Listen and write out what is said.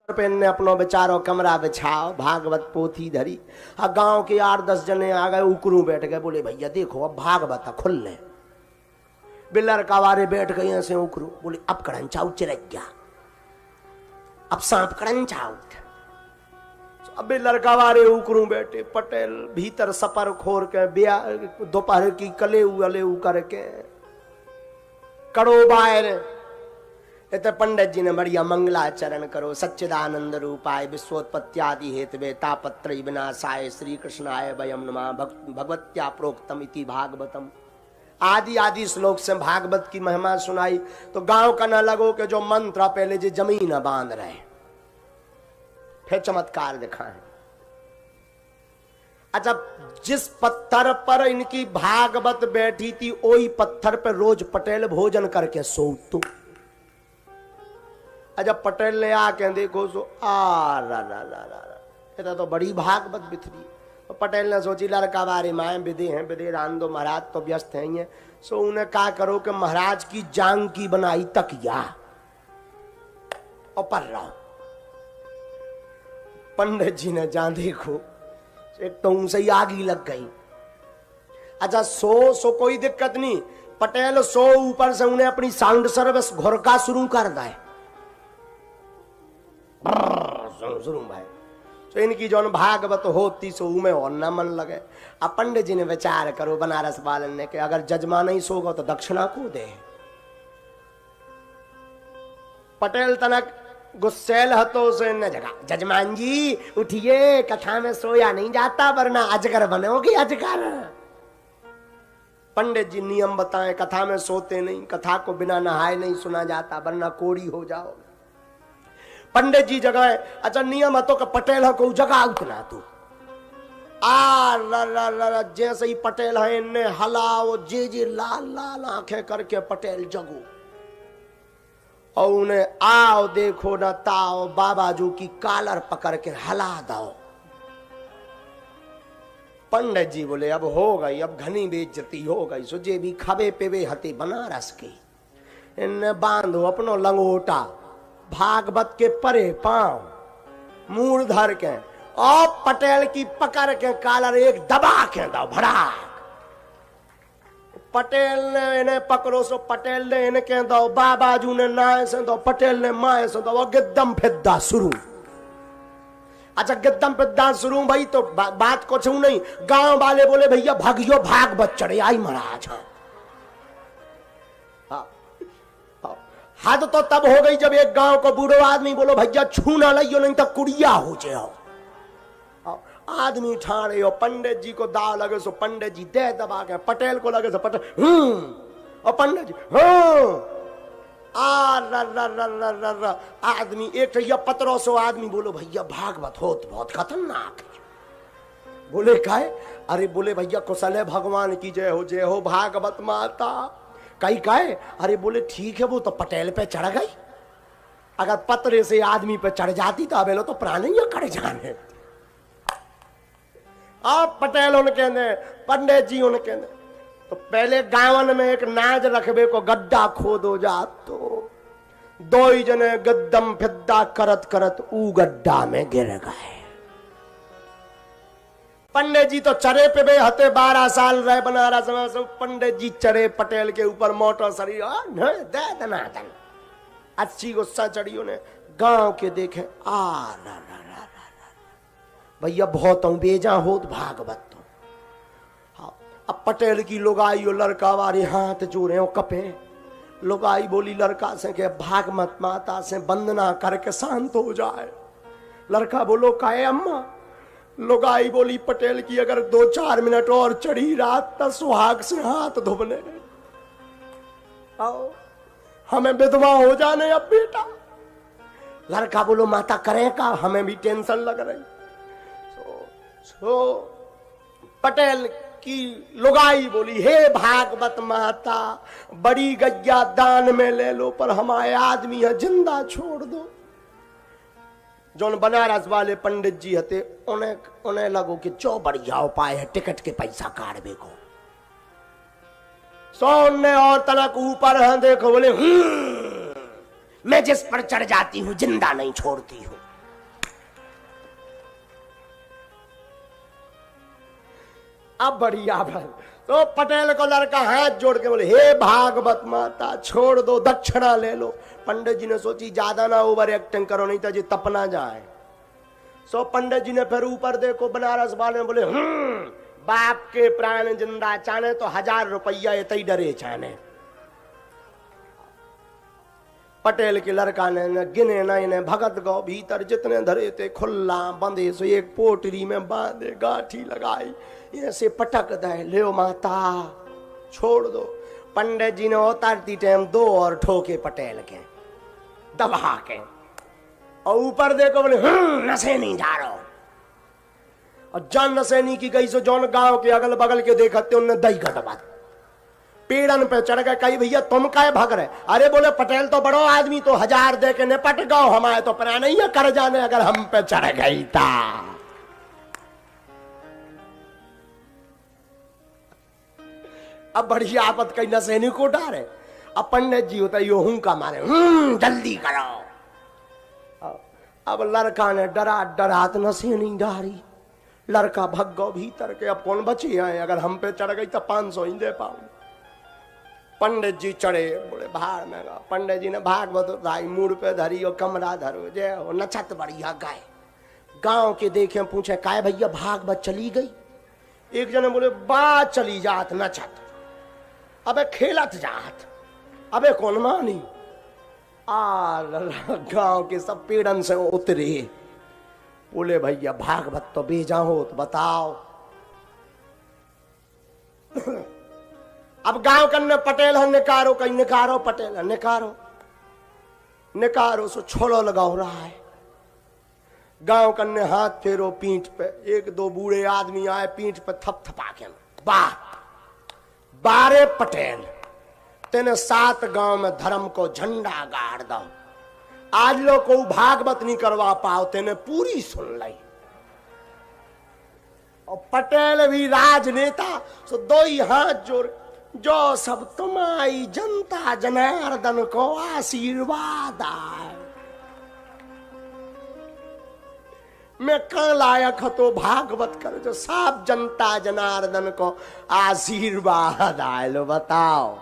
Pen ने अपनो बेचारो कमरा बिछाओ, भागवत पोथी धरी। गांव के 8-10 जने आ गए, उकरू बैठ गए। बोले भैया देखो अब भागवत खुल ले। बिल्लर कवारे बैठ गए ऐसे उकरू। बोले अब कड़ंचाऊ चिरक गया, अब सांप कड़ंचाऊ। अब बिल्लर कवारे उकरू बैठे। पटेल भीतर सपर खोर के दोपहर की कलेऊ अलेऊ करके कड़ो बाहर। इतने पंडित जी ने बढ़िया मंगलाचरण करो। सच्चिदानंद रूपाय विश्वोत्पत्त्यादि हेतवे तापत्रय विनाशाय श्री कृष्णाय वयम नमः भगवत्या प्रोक्तम इति भागवतम। आदि आदि श्लोक से भागवत की महिमा सुनाई। तो गांव का न लगो कि जो मंत्र पहले जी जमीन बांध रहे, फिर चमत्कार दिखाए। अच्छा, जिस पत्थर पर इनकी भागवत बैठी थी वही पत्थर पर रोज पटेल भोजन करके सोतू। जब पटेल ने आके देखो सो रा तो बड़ी भागवत बिथरी। तो पटेल ने सोची लड़का बारे माए विदे हैं, विदे रान दो, महाराज तो व्यस्त हैं। सो उन्हें कहा करो कि महाराज की जांग की बनाई तकिया और पर रहो। पंडित जी ने जहां देखो एक तो उनसे ही आग ही लग गई। अच्छा सो कोई दिक्कत नहीं। पटेल सो ऊपर से उन्हें अपनी साउंड सर्विस घुरका शुरू कर दाए। भाई तो इनकी जो भागवत होती सो में और न मन लगे। अब पंडित जी ने विचार करो बनारस वालन ने कि अगर जजमान नहीं सोगा तो दक्षिणा को दे। पटेल तनक गुस्सेल हतो से न जगा। जजमान जी उठिए, कथा में सोया नहीं जाता वरना अजगर बनोगे अजगर। पंडित जी नियम बताएं, कथा में सोते नहीं, कथा को बिना नहाए नहीं सुना जाता वरना कोड़ी हो जाओगे। पंडित जी जगाए। अच्छा नियम हतो कि पटेल को जगा उतना तू जैसे ही पटेल है इन्हें हलाओ जे लाल लाल आंखें करके पटेल जगो और उन्हें आओ देखो न ताओ बाबाजू की कालर पकड़ के हला दो। पंडित जी बोले अब हो गई, अब घनी बेइज्जती हो गई। सुजे भी खबे पेवे हते बनारस के। इन्हें बांधो अपनो लंगोटा भागवत के परे पांव मूर धर के और पटेल की पकड़ के कालर एक दबा के दो भड़ाक। पटेल ने इन्हें पकड़ो सो पटेल ने इन्हें कह दो, बाबाजू ने नाय से दो, पटेल ने माए से दो। वो गिद्दम फिद्दा शुरू। अच्छा गिद्दम फिद्दा शुरू भाई। तो बात कुछ नहीं। गांव वाले बोले भैया भागियो भागवत चढ़े आई महाराज। हद तो तब हो गई जब एक गांव को बूढ़ो आदमी बोलो भैया छूना लियो नहीं तो कुड़िया हो जाओ। आदमी ठाणे और पंडित जी को दा लगे सो पंडित जी दे दबा के, पटेल को लगे सो पटेल और पंडित जी आदमी एक पत्रो सो आदमी बोलो भैया भागवत हो तो बहुत खतरनाक है। बोले काहे? अरे बोले भैया कुशल है भगवान की जय हो भागवत माता। कई काहे? अरे बोले ठीक है वो तो पटेल पे चढ़ गई। अगर पतरे से आदमी पे चढ़ जाती तो अबेलो तो प्राणी कड़ जाने। आप पटेल उनके ने पंडित जी उनके ने तो पहले गावन में एक नाज रखबे को गड्ढा खोदो जा। तो दो ही जने गद्दम फिद्दा करत करत ऊ गड्ढा में गिर गए। पंडित जी तो चरे पे बे हते 12 साल रहे बनारस में। सब पंडित जी चढ़े पटेल के ऊपर मोटर शरीर दे दनादन। अच्छी गुस्सा चढ़ी उन्हें। गांव के देखे भैया बहुत बेजा होत भागवत तो। हाँ अब पटेल की लुगाई और लड़का वारे हाथ जोड़े कपे। लुगाई बोली लड़का से के भागवत माता से वंदना करके शांत हो जाए। लड़का बोलो काहे अम्मा? लुगाई बोली पटेल की अगर 2-4 मिनट और चढ़ी रात तक सुहाग से हाथ धोबने। आओ हमें विधवा हो जाने अब बेटा। लड़का बोलो माता करें का, हमें भी टेंशन लग रही। सो पटेल की लुगाई बोली हे भागवत माता बड़ी गैया दान में ले लो पर हमारे आदमी है जिंदा छोड़ दो। जो बनारस वाले पंडित जी हते उन्हें लगो कि जो बढ़िया उपाय है टिकट के पैसा काटबे को। सोने और तनक ऊपर है देखो बोले मैं जिस पर चढ़ जाती हूं जिंदा नहीं छोड़ती हूं। अब बढ़िया भाई। तो पटेल को लड़का हाथ जोड़ के बोले, हे भागवत माता छोड़ दो, दक्षिणा ले लो। पंडित जी ने सोची ज्यादा ना ओवर एक्टिंग करो, नहीं तो जी तपना जाए। सो पंडित जी ने फिर ऊपर देखो, बनारस वाले बोले बाप के प्राण जिंदा चाने तो 1000 रुपया ये तई डरे चाने। पटेल के लड़का ने न गिने न इन्हें भगत गौ भीतर जितने धरे थे खुल्ला बंदे सो एक पोटरी में बांधे गाठी लगाई ऐसे पटक दे, ले माता छोड़ दो। पंडित जी ने उतारती टाइम 2 और ठोके पटेल के दबा के, और ऊपर देखो बोले नशे नहीं जा रहा। और जन नशे नहीं की गई सो जौन गांव के अगल बगल के देखते उनने दही घटवा पेड़न पे चढ़ गए। कही भैया तुम काहे भाग रहे? अरे बोले पटेल तो बड़ो आदमी, तो 1000 दे के निपट गो, हमारे तो परा नहीं है कर जाने अगर हम पे चढ़ गई था। अब बढ़िया आपत कहीं नशे नहीं को डारे। अब पंडित जी होता यो हूं का मारे जल्दी करो। अब लड़का ने डरा डरात नशे नहीं डारी, लड़का भग गो भीतर के। अब कौन बची है? अगर हम पे चढ़ गई तो 500 ही दे पाऊं। पंडित जी चढ़े, बोले भाड़ में गा। पंडित जी ने भागवत उठाई, मूड पे धरी और कमरा धरो जय हो नचत बढ़िया गाय। गांव के देखे पूछे काय भैया भागवत चली गई? एक जने बोले बात चली जात नचत, अबे खेलत जात, अबे कौन मानी। गांव के सब पेड़न से उतरे, बोले भैया भागवत तो बेजा हो तो बताओ। अब गांव कन्ने पटेल है निकारो, कहीं निकारो पटेल है निकारो, निकारो सो छोड़ो लगाओ रहा है। गांव कन्ने हाथ फेरो पीठ पे, 1-2 बूढ़े आदमी आए पीठ पे थपथपा के, वाह 12 पटेल तेने 7 गांव में धर्म को झंडा गाड़ दो। आज लोग को भागवत नहीं करवा पाओ, तेने पूरी सुन ली। और पटेल भी राजनेता सो 2 ही हाथ जोड़, जो सब तुम्हारी जनता जनार्दन को आशीर्वाद आए। मैं कहाँ लायक हो तो भागवत कर, जो सब जनता जनार्दन को आशीर्वाद आए। लो बताओ।